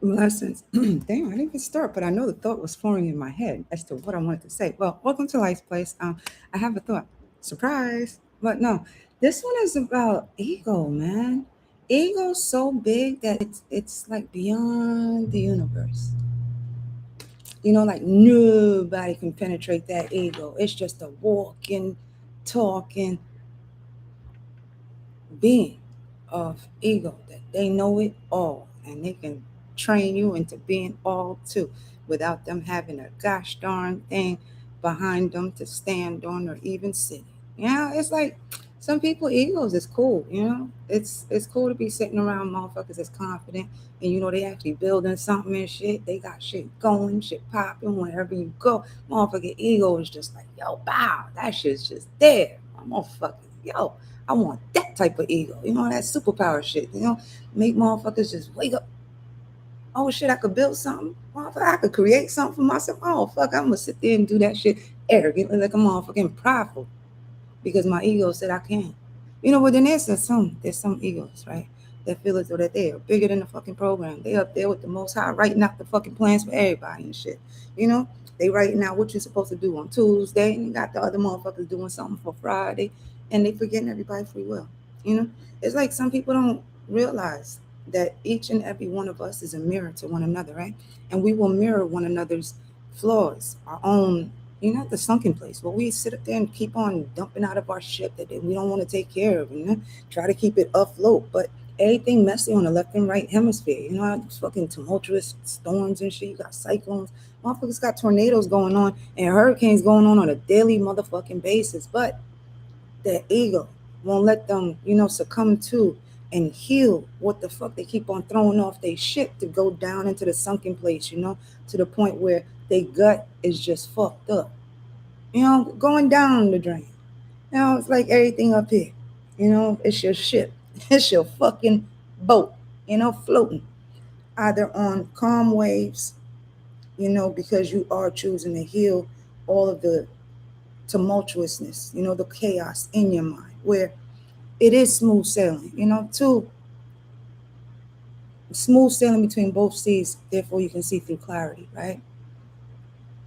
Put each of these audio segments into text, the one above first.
Lessons. Damn, I didn't even start, but I know the thought was forming in my head as to what I wanted to say. Well, welcome to Life's Place. I have a thought. Surprise. But no, this one is about ego, man. Ego's so big that it's like beyond the universe. Like nobody can penetrate that ego. It's just a walking, talking being of ego that they know it all and they can train you into being all too without them having a gosh darn thing behind them to stand on or even sit in. It's like some people egos is cool. It's cool to be sitting around motherfuckers that's confident and they actually building something and shit. They got shit going, shit popping wherever you go. Motherfucking ego is just like, yo, bow, that shit's just there. I'm motherfucking, yo, I want that type of ego, that superpower shit, make motherfuckers just wake up. Oh shit, I could build something. Motherfucker, I could create something for myself. Oh fuck, I'm gonna sit there and do that shit arrogantly like a motherfucking prideful because my ego said I can. But then there's some egos, right? That feel as though that they are bigger than the fucking program. They up there with the most high writing out the fucking plans for everybody and shit. You know? They writing out what you're supposed to do on Tuesday and you got the other motherfuckers doing something for Friday and they forgetting everybody free will. You know? It's like some people don't realize that each and every one of us is a mirror to one another, right? And we will mirror one another's flaws, our own the sunken place where we sit up there and keep on dumping out of our ship that we don't want to take care of, try to keep it afloat. But everything messy on the left and right hemisphere, it's fucking tumultuous storms and shit. You got cyclones, motherfuckers got tornadoes going on and hurricanes going on a daily motherfucking basis. But their ego won't let them, succumb to and heal what the fuck they keep on throwing off their shit to go down into the sunken place, to the point where their gut is just fucked up, going down the drain. It's like everything up here, it's your ship, it's your fucking boat, floating either on calm waves, because you are choosing to heal all of the tumultuousness, the chaos in your mind, where it is smooth sailing, too smooth sailing between both seas, therefore you can see through clarity, right?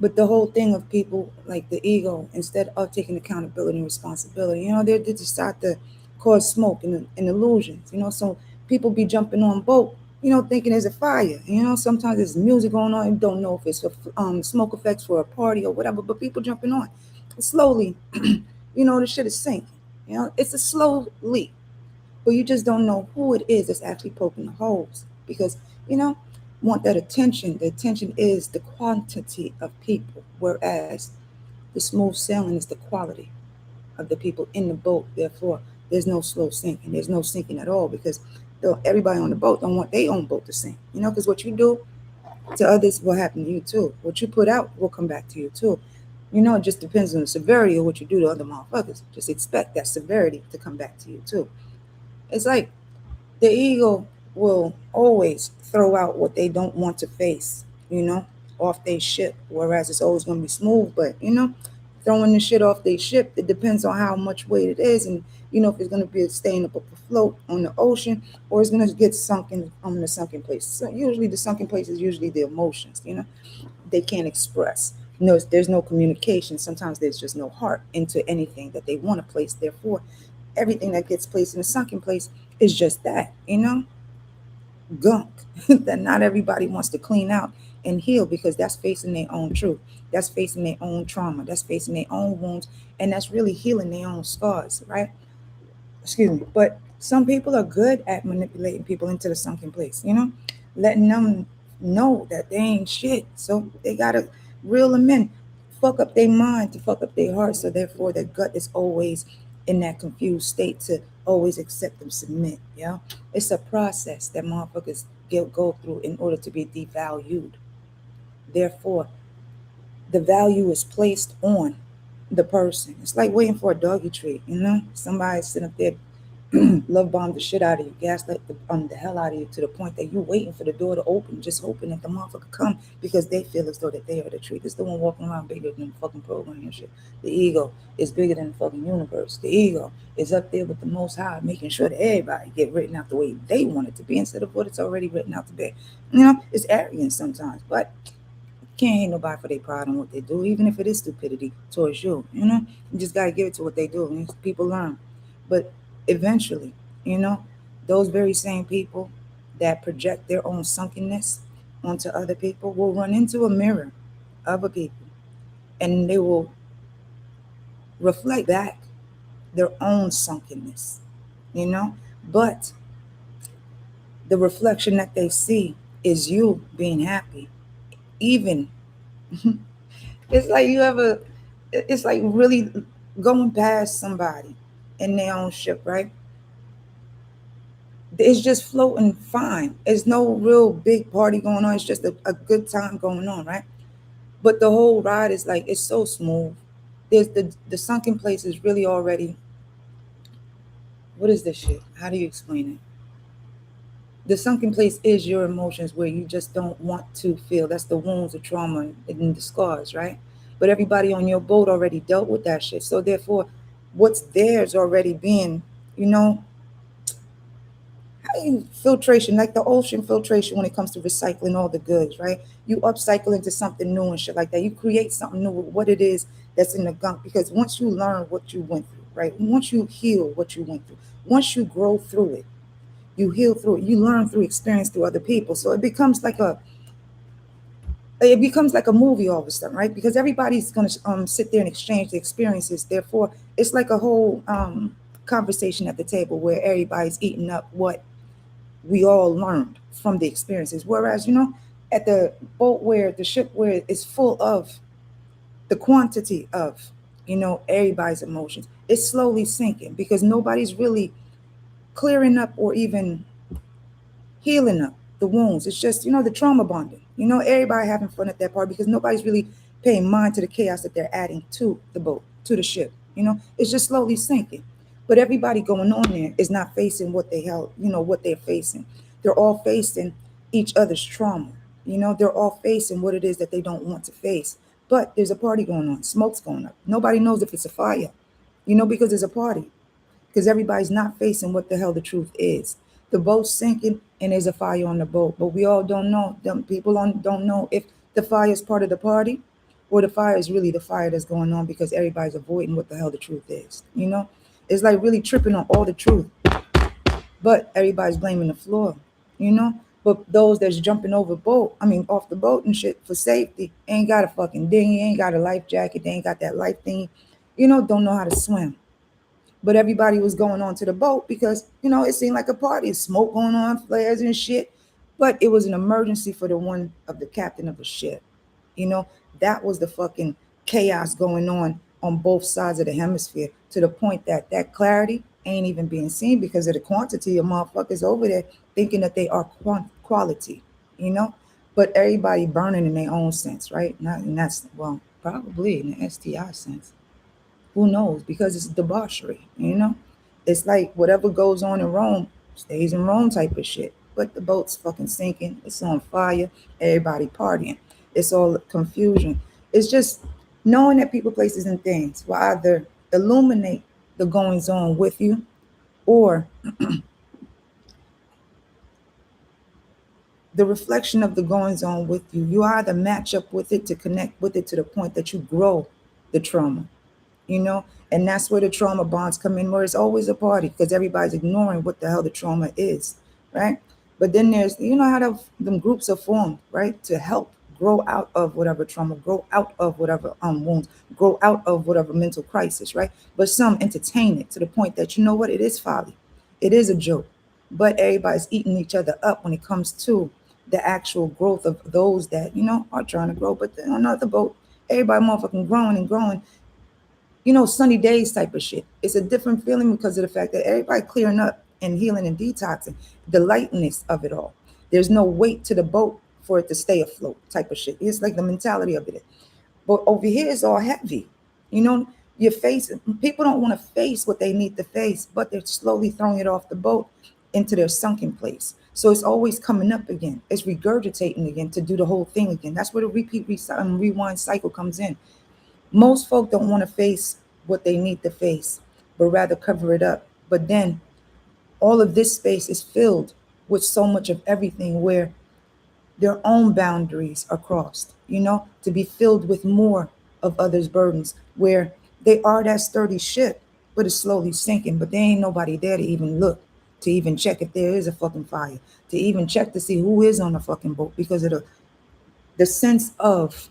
But the whole thing of people like the ego, instead of taking accountability and responsibility, they decide to cause smoke and illusions, so people be jumping on boat, thinking there's a fire, sometimes there's music going on, you don't know if it's smoke effects for a party or whatever, but people jumping on slowly. The shit is sinking. It's a slow leak, but you just don't know who it is that's actually poking the holes because you know want that attention. The attention is the quantity of people, whereas the smooth sailing is the quality of the people in the boat. Therefore, there's no slow sinking. There's no sinking at all because everybody on the boat don't want their own boat to sink. Because what you do to others will happen to you too. What you put out will come back to you too. It just depends on the severity of what you do to other motherfuckers. Just expect that severity to come back to you too. It's like the ego will always throw out what they don't want to face, you know, off their ship, whereas it's always going to be smooth. But, throwing the shit off their ship, it depends on how much weight it is. And, if it's going to be staying up afloat on the ocean or it's going to get sunken on the sunken place. So usually the sunken place is usually the emotions, they can't express. No, there's no communication. Sometimes there's just no heart into anything that they want to place. Therefore, everything that gets placed in a sunken place is just that, gunk that not everybody wants to clean out and heal because that's facing their own truth. That's facing their own trauma. That's facing their own wounds. And that's really healing their own scars, right? Excuse me. But some people are good at manipulating people into the sunken place, letting them know that they ain't shit. So they got to reel them in, fuck up their mind to fuck up their heart. So therefore, their gut is always in that confused state to always accept and submit. It's a process that motherfuckers go through in order to be devalued. Therefore, the value is placed on the person. It's like waiting for a doggy treat, somebody sitting up there love bomb the shit out of you, gaslight the hell out of you to the point that you waiting for the door to open, just hoping that the motherfucker come because they feel as though that they are the truth. It's the one walking around bigger than the fucking program and shit. The ego is bigger than the fucking universe. The ego is up there with the Most High, making sure that everybody get written out the way they want it to be instead of what it's already written out to be. It's arrogant sometimes, but can't hate nobody for their pride and what they do, even if it is stupidity towards you. You just gotta give it to what they do, and people learn. But eventually, you know, those very same people that project their own sunkenness onto other people will run into a mirror of other people, and they will reflect back their own sunkenness. You know, but the reflection that they see is you being happy, even it's like you ever, it's like really going past somebody in their own ship, right? It's just floating fine. There's no real big party going on. It's just a good time going on, right? But the whole ride is like, it's so smooth. There's the sunken place is really already, what is this shit? How do you explain it? The sunken place is your emotions where you just don't want to feel. That's the wounds, the trauma, and the scars, right? But everybody on your boat already dealt with that shit. So therefore, what's there is already being, you know, how you filtration, like the ocean filtration when it comes to recycling all the goods, right? You upcycle into something new and shit like that. You create something new with what it is that's in the gunk. Because once you learn what you went through, right? Once you heal what you went through, once you grow through it, you heal through it, you learn through experience through other people. So it becomes like a movie all of a sudden, right? Because everybody's gonna sit there and exchange the experiences. Therefore, it's like a whole conversation at the table where everybody's eating up what we all learned from the experiences. Whereas, at the boat where the ship where it's full of the quantity of, everybody's emotions, it's slowly sinking because nobody's really clearing up or even healing up the wounds. It's just, the trauma bonding. Everybody having fun at that part because nobody's really paying mind to the chaos that they're adding to the boat, to the ship. It's just slowly sinking. But everybody going on there is not facing what they held, what they're facing. They're all facing each other's trauma. They're all facing what it is that they don't want to face. But there's a party going on, smoke's going up. Nobody knows if it's a fire, because there's a party because everybody's not facing what the hell the truth is. The boat's sinking and there's a fire on the boat, but we all don't know. Them people don't know if the fire is part of the party or the fire is really the fire that's going on because everybody's avoiding what the hell the truth is. It's like really tripping on all the truth, but everybody's blaming the floor. You know, but those that's jumping off the boat and shit for safety ain't got a fucking dinghy, ain't got a life jacket, they ain't got that life thing. Don't know how to swim, but everybody was going on to the boat because it seemed like a party, smoke going on, flares and shit. But it was an emergency for the one of the captain of the ship. You know, that was the fucking chaos going on both sides of the hemisphere to the point that that clarity ain't even being seen because of the quantity of motherfuckers over there thinking that they are quality. You know, but everybody burning in their own sense, right? Not, and that's well, probably in the STI sense. Who knows? Because it's debauchery. It's like whatever goes on in Rome stays in Rome type of shit. But the boat's fucking sinking. It's on fire. Everybody partying. It's all confusion. It's just knowing that people, places, and things will either illuminate the goings on with you or the reflection of the goings on with you. You either match up with it to connect with it to the point that you grow the trauma you know, and that's where the trauma bonds come in, where it's always a party because everybody's ignoring what the hell the trauma is, right? But then there's, how them groups are formed, right, to help grow out of whatever trauma, grow out of whatever wounds, grow out of whatever mental crisis, right? But some entertain it to the point that what, it is folly, it is a joke, but everybody's eating each other up when it comes to the actual growth of those that are trying to grow. But on another boat, everybody motherfucking growing and growing, sunny days type of shit. It's a different feeling because of the fact that everybody clearing up and healing and detoxing, the lightness of it all. There's no weight to the boat for it to stay afloat type of shit. It's like the mentality of it. But over here it's all heavy. You know, Your face, people don't want to face what they need to face, but they're slowly throwing it off the boat into their sunken place. So it's always coming up again. It's regurgitating again to do the whole thing again. That's where the rewind cycle comes in. Most folk don't want to face what they need to face, but rather cover it up. But then all of this space is filled with so much of everything where their own boundaries are crossed, to be filled with more of others' burdens, where they are that sturdy ship, but it's slowly sinking, but there ain't nobody there to even look, to even check if there is a fucking fire, to even check to see who is on the fucking boat because of the sense of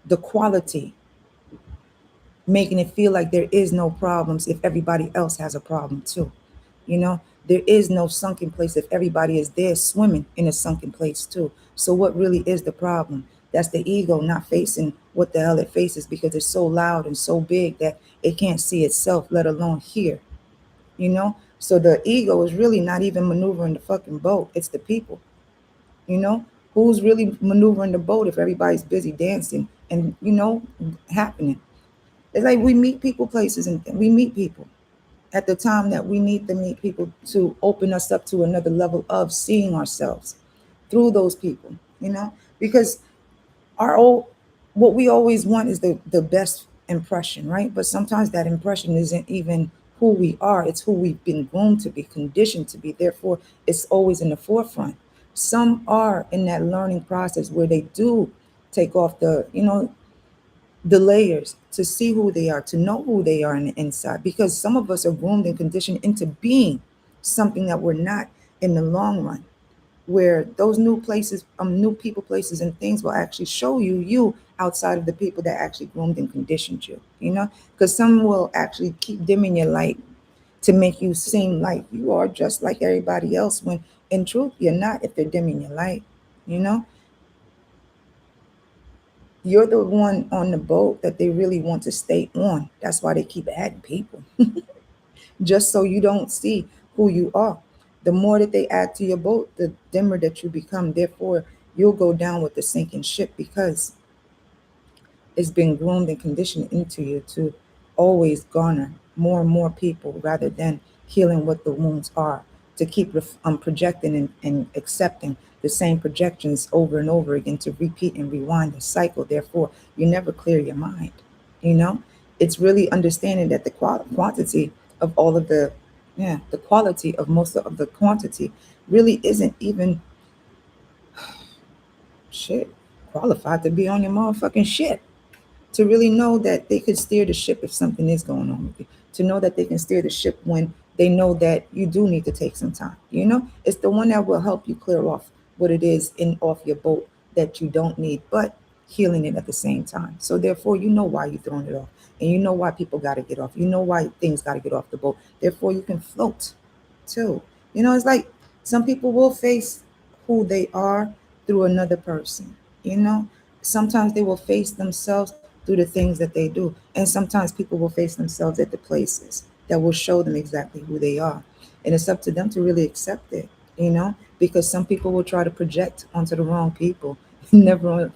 the quality, making it feel like there is no problems if everybody else has a problem too. You know, there is no sunken place if everybody is there swimming in a sunken place too. So what really is the problem? That's the ego not facing what the hell it faces because it's so loud and so big that it can't see itself, let alone hear, you know? So the ego is really not even maneuvering the fucking boat. It's the people, you know? Who's really maneuvering the boat if everybody's busy dancing and, happening? It's like we meet people places and we meet people at the time that we need to meet people to open us up to another level of seeing ourselves through those people, because our old, what we always want is the best impression, right? But sometimes that impression isn't even who we are, it's who we've been groomed to be, conditioned to be. Therefore, it's always in the forefront. Some are in that learning process where they do take off the layers to see who they are, to know who they are in the inside. Because some of us are groomed and conditioned into being something that we're not in the long run. Where those new places, new people, places, and things will actually show you outside of the people that actually groomed and conditioned you. Because some will actually keep dimming your light to make you seem like you are just like everybody else. When in truth, you're not. If they're dimming your light, you know you're the one on the boat that they really want to stay on. That's why they keep adding people, just so you don't see who you are. The more that they add to your boat, the dimmer that you become. Therefore, you'll go down with the sinking ship because it's been groomed and conditioned into you to always garner more and more people rather than healing what the wounds are, to keep projecting and accepting the same projections over and over again, to repeat and rewind the cycle. Therefore, you never clear your mind. You know, it's really understanding that the quantity of all of the quality of most of the quantity really isn't even shit qualified to be on your motherfucking ship, to really know that they could steer the ship if something is going on with you, to know that they can steer the ship when they know that you do need to take some time. It's the one that will help you clear off what it is in off your boat that you don't need, but healing it at the same time. So therefore, you know why you're throwing it off, and you know why people got to get off. You know why things got to get off the boat. Therefore, you can float too. It's like some people will face who they are through another person. You know, sometimes they will face themselves through the things that they do, and sometimes people will face themselves at the places that will show them exactly who they are. And it's up to them to really accept it, because some people will try to project onto the wrong people, never,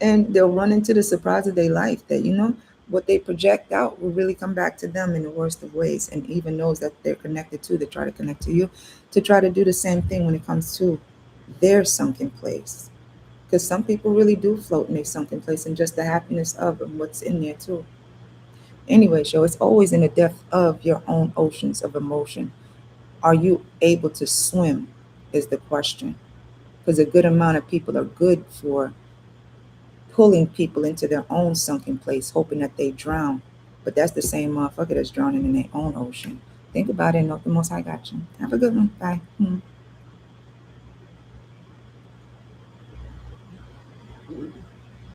and they'll run into the surprise of their life that what they project out will really come back to them in the worst of ways. And even those that they're connected to, they try to connect to you, to try to do the same thing when it comes to their sunken place. Because some people really do float in a sunken place, and just the happiness of them, what's in there too. Anyway, show it's always in the depth of your own oceans of emotion. Are you able to swim? Is the question. Because a good amount of people are good for pulling people into their own sunken place, hoping that they drown. But that's the same motherfucker that's drowning in their own ocean. Think about it. Know the Most High got you. Have a good one. Bye.